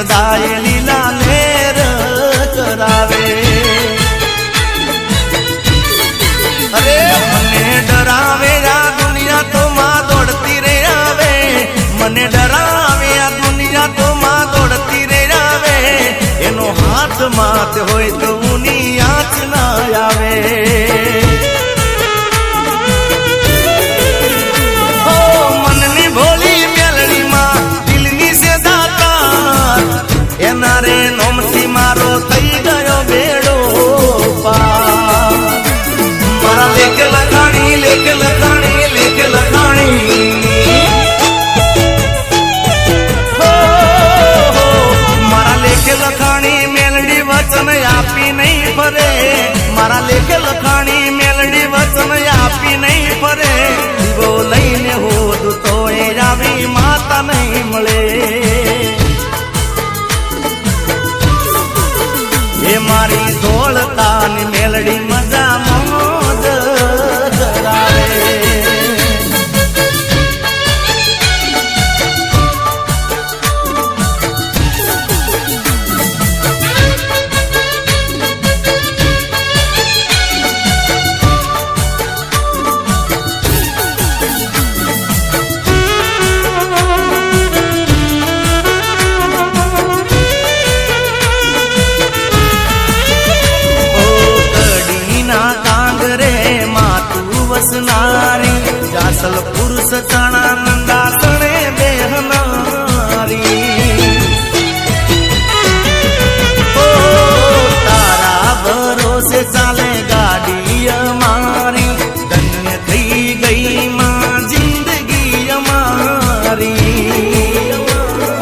સદાય લીલા લેર કરાવે અરે મને ડરાવે આ દુનિયા તો માં દોડતી રે આવે મને ડરાવે આ દુનિયા તો માં દોડતી રે આવે એનો હાથ માથ હોય તો ઉની આંચ ના આવે રે નોમથી મારો થઈ ગયો બેડો પાર મારા લેખ લખાણી લેખ લખાણી લેખ લખાણી મારા લેખ લખાણી મેલડી વચન આપી નહીં ફરે મારા લેખ લખાણી મેલડી વચન આપી નહીં ફરે દીવો લઈને હોદ તો એ આવી માતા નહીં મળે એ મારી ધોળતાની મેલડી મજા મોજ કરાવે જાસલ પુરુષ ચણા નંદાસણે બેહનારી ઓ તારા ભરોસે ચાલે ગાડી અમારી ધન્ય થઈ ગઈ માં જિંદગી અમારી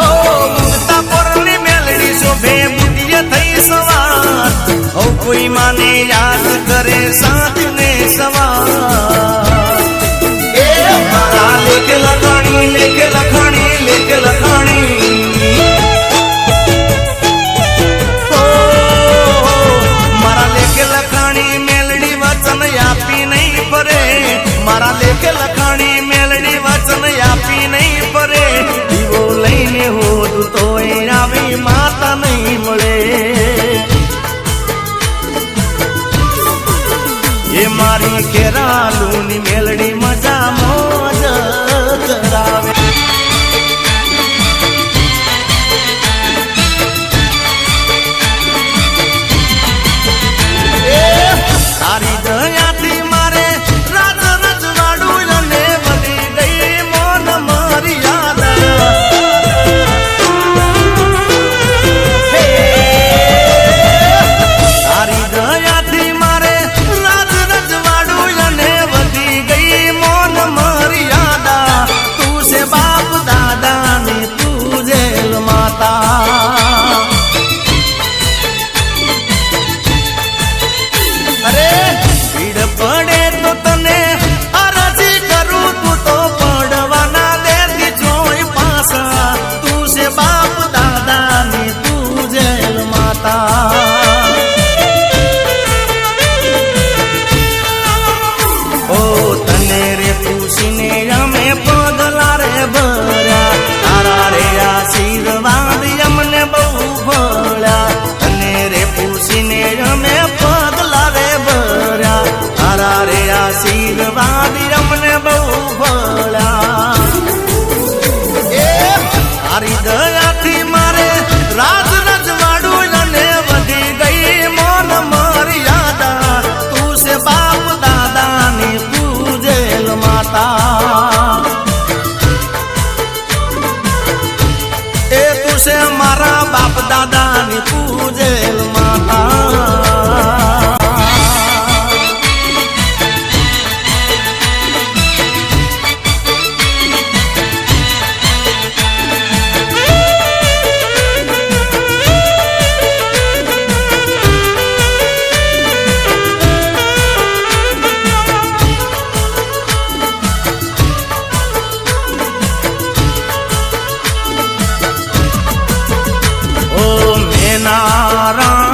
ઓ મુક્તા પોરની મેલડી શોભે બુદ્ધિય થઈ સવાર ઓ કોઈ માને યાદ કરે સાથ ને સવાર લેખ લખાણી લેખ લખાણી લેખ લખાણી મારા લેખ લખાણી મેલડી વચન આપી નહીં ફરે મારા લેખ લખાણી મેલડી વચન આપી નહીં ફરે દીવો લઈને હોદ તો એ આવી માતા નહીં મળે એ મારી ખેરાલુની મેલડી મજા મોજ કરાવે તારી દયાથી મારે રાજ રજવાડું અને બધી ગઈ મોન મારી યાદ તારી દયાથી મારે રાજ રજવાડું અને બધી ગઈ મોન મારી યાદ તું છે બાપ દાદા ને પૂજેલ માતા અરે ભીડ પડે તો તને અરજી કરું તું તો પડવાના દેતી જોઈ પાસા તું છે બાપ દાદા ને પૂજેલ માતા ઓ તને રે પૂછીને અમે પગલા રે ભર્યા તારા રે આશીર્વાદ અમને બહુ ભળ્યા તને રે પૂછીને અમે પગલા રે ભર્યા તારા રે આશીર્વાદ અમને બહુ ભળ્યા એ તારી દયાથી મારે રાજ રજવાડું અને વધી ગઈ મોન મર્યાદા તું છે બાપ દાદા ની પૂજેલ માતા એ તું છે મારા બાપ દાદા ની પૂજેલ માતા નારાયણ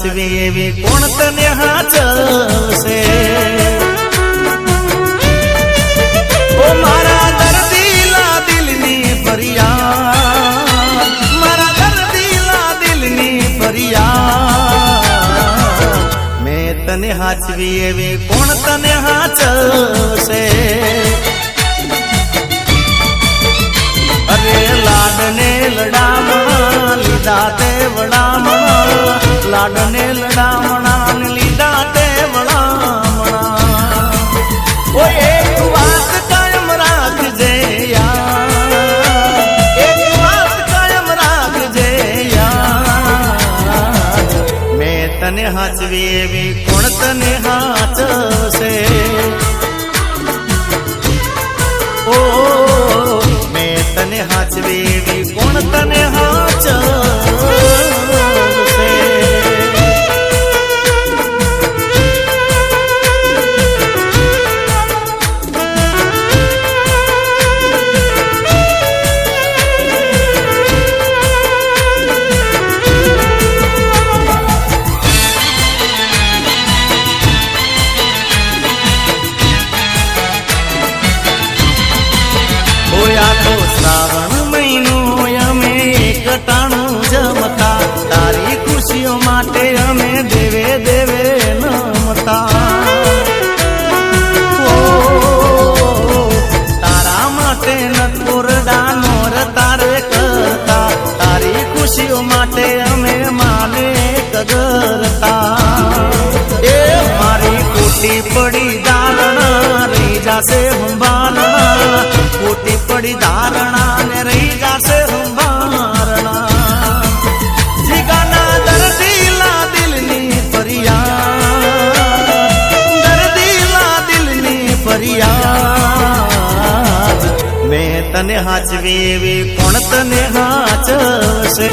હાચવી એવી કોણ તને હાચવશે? ઓ મારા દર્દીલા દિલની ફરિયાદ, મારા દર્દીલા દિલની ફરિયાદ, મેં તને હાચવી એવી કોણ તને હાચવશે? અરે લાડને લડામણા લીધા તે વડામણા, લાડને લડામણા લીધા તે વડામણા. ઓ એક વાત કાયમ રાખજે યાર, એક વાત કાયમ રાખજે યાર, મેં તને હાચવી એવી કોણ તને હાચવશે? ઓ તને હાચવી એવી કોણ તને હાચવશે? શ્રાવણ મહિનો અમે એકટાણું જમતા, તારી ખુશીઓ માટે અમે દેવે દેવે નમતા. તારા માટે નકોરડા નોર તારે કરતા, તારી ખુશીઓ માટે અમે માને કગરતા. એ મારી કોટી પડી દાલણા રહી જાશે હુંભારણા, કોટી પડી ધારણા ને રહી જાશે હુંભારણા. જીગાના દર્દીલા દિલની ફરિયાદ, દર્દીલા દિલની ફરિયાદ, મેં તને હાચવી એવી કોણ તને હાચવશે?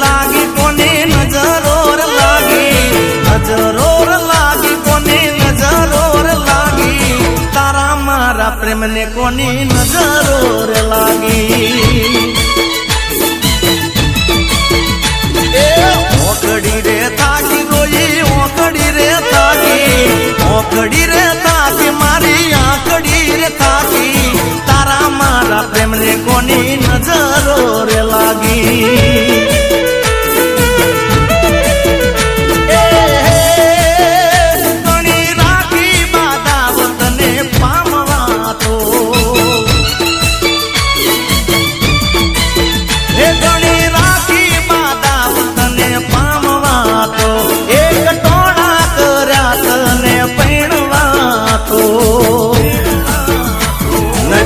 લાગી કોને નજરોર લાગી, નજરોર લાગી કોને નજરોર લાગી, તારા મારા પ્રેમને કોની નજરોર લાગી. એ ઓકડી રે થાકી રોઈ, ઓકડી રે થાકી, ઓકડી રે થાકી મારી આંકડી રે થાકી, તારા મારા પ્રેમને કોની નજરોર લાગી.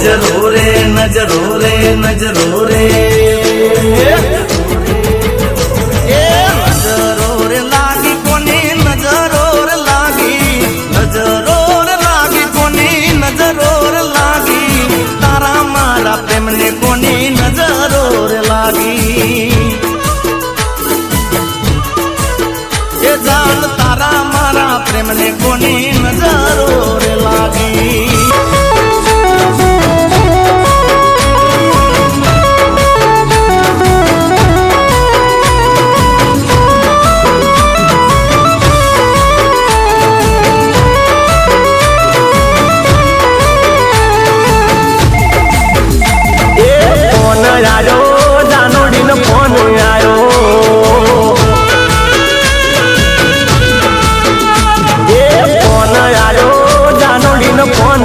નજરો રે નજરો રે નજરો રે, એ નજરો રે લાગી કોની નજરો રે લાગી, નજરો રે લાગી કોની નજરો રે લાગી, તારા મારા પ્રેમને કોની નજરો રે લાગી. એ જાન તારા મારા પ્રેમને કોની નજરો રે લાગી. ફોન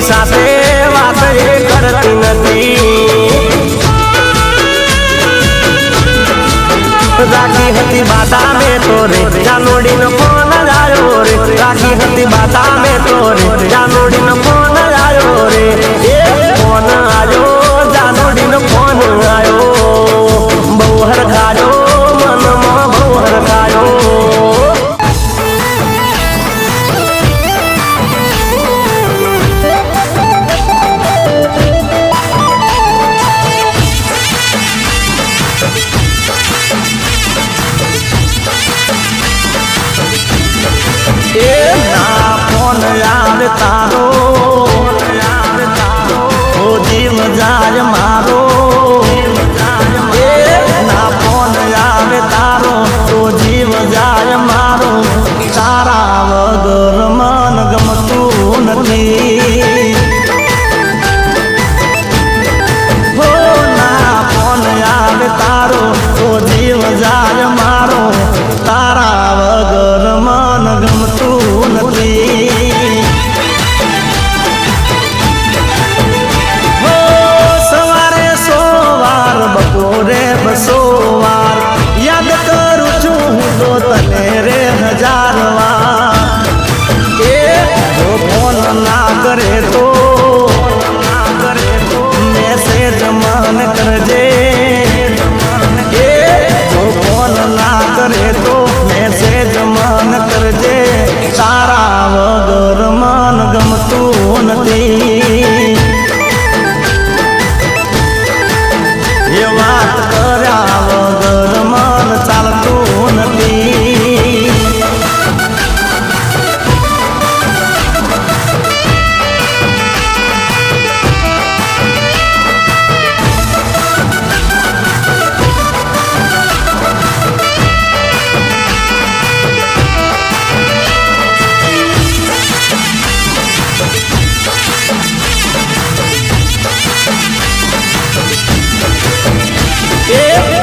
સાથે વાત એ કરતી નથી રાખી હતી બાધા મેં તો રે જાનોડીનો ફોન આવ્યો રે રાખી હતી બાધા મેં તો રે જાનોડીનો ફોન આવ્યો રે એ ફોન આવ્યો જાનોડીનો ફોન આવ્યો બહુ હરખાયો મનમાં બહુ હરખાયો તારો ઓ જીવ જાય મારો ના ફોન આવે તારો તો જીવ જાય મારો તારા વગર મન ગમતું નથી હો ના ફોન આવે તારો તો જીવ જાય મારો તારા વગર મન ગમતું નથી બસો વાર યાદ કરું છું હું તો તને રે 1000 વાર એ જો ફોન ના કરે તો મેસેજ મને કરજે એ જો ફોન ના કરે તો મેસેજ મને કરજે તારા વગર મન ગમતું નથી એ વાત કર્યા વગર મન ચાલતું નથી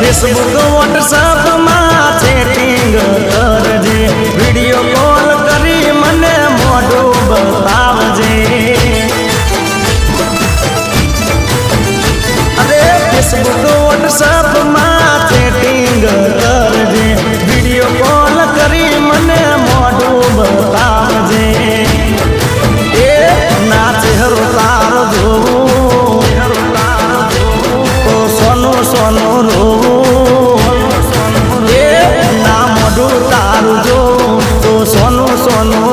फेसबुक व्हाट्सएप में चेटिंग करजे वीडियो कॉल करी मने मोढो बतावजे अरे फेसबुक व्हाट्सएप में चेटिंग करजे वीडियो कॉल करी मने मोढो बतावजे ए ना चेहरो तारो जोवो तो सोनो सोनो रोवो તારું જો તો સોનું સોનું